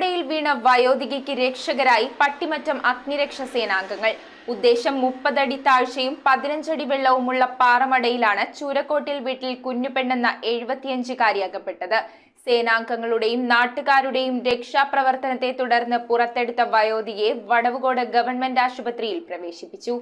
പാറമടയിൽ വീണ വയോധികയ്ക്ക് രക്ഷകരായി പട്ടിമറ്റം അഗ്നിരക്ഷാ സേനാംഗങ്ങൾ. ഉദ്ദേശം 30 അടി താഴ്ചയും 15 അടി വെള്ളവുമുള്ള പാറമടയിലാണ് ചൂരക്കോട്ടിൽ വീട്ടിൽ കുഞ്ഞുപെണ്ണെന്ന 75-കാരി അകപ്പെട്ടത്. സേനാംഗങ്ങളുടെയും നാട്ടുകാരുടെയും രക്ഷാപ്രവർത്തനത്തെ തുടർന്ന് പുറത്തെടുത്ത വയോധികയെ വടവുകോട് ഗവൺമെന്റ് ആശുപത്രിയിൽ പ്രവേശിപ്പിച്ചു.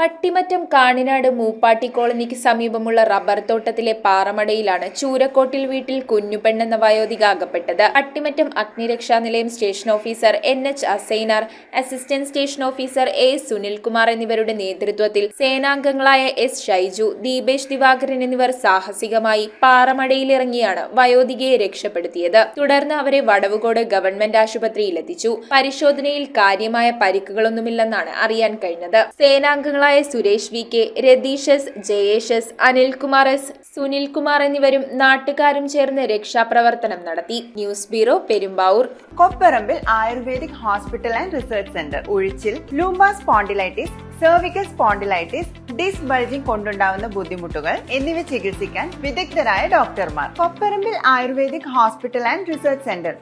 പട്ടിമറ്റം കാണിനാട് മൂപ്പാട്ടി കോളനിക്ക് സമീപമുള്ള റബ്ബർ തോട്ടത്തിലെ പാറമടയിലാണ് ചൂരക്കോട്ടിൽ വീട്ടിൽ കുഞ്ഞുപെണ്ണെന്ന വയോധിക അകപ്പെട്ടത്. പട്ടിമറ്റം അഗ്നിരക്ഷാ നിലയം station officer NH Asainar, assistant station officer A Sunilkumar എന്നിവരുടെ നേതൃത്വത്തിൽ സേനാംഗങ്ങളായ S ഷൈജു, ദീപേഷ് ദിവാകരൻ എന്നിവർ സാഹസികമായി പാറമടയിലിറങ്ങിയാണ് വയോധികയെ രക്ഷപ്പെടുത്തിയത്. തുടർന്ന് അവരെ വടവുകോട് ഗവൺമെന്റ് ആശുപത്രിയിലെത്തിച്ചു. പരിശോധനയിൽ കാര്യമായ പരിക്കുകളൊന്നുമില്ലെന്നാണ് അറിയാൻ കഴിഞ്ഞത്. സേനാംഗങ്ങളായ Suresh VK, Ratheesh S, Jayesh S, Anilkumar S, Sunilkumar എന്നിവരും നാട്ടുകാരും ചേർന്ന് രക്ഷാപ്രവർത്തനം നടത്തി. News bureau, Perumbavoor. Kopparambil ayurvedic hospital and research centre. ഉഴിച്ചിൽ, lumbar spondylitis, cervical spondylitis, disc bulging കൊണ്ടുണ്ടാവുന്ന ബുദ്ധിമുട്ടുകൾ എന്നിവ ചികിത്സിക്കാൻ വിദഗ്ധരായ ഡോക്ടർമാർ. Kopparambil ayurvedic hospital and research centre.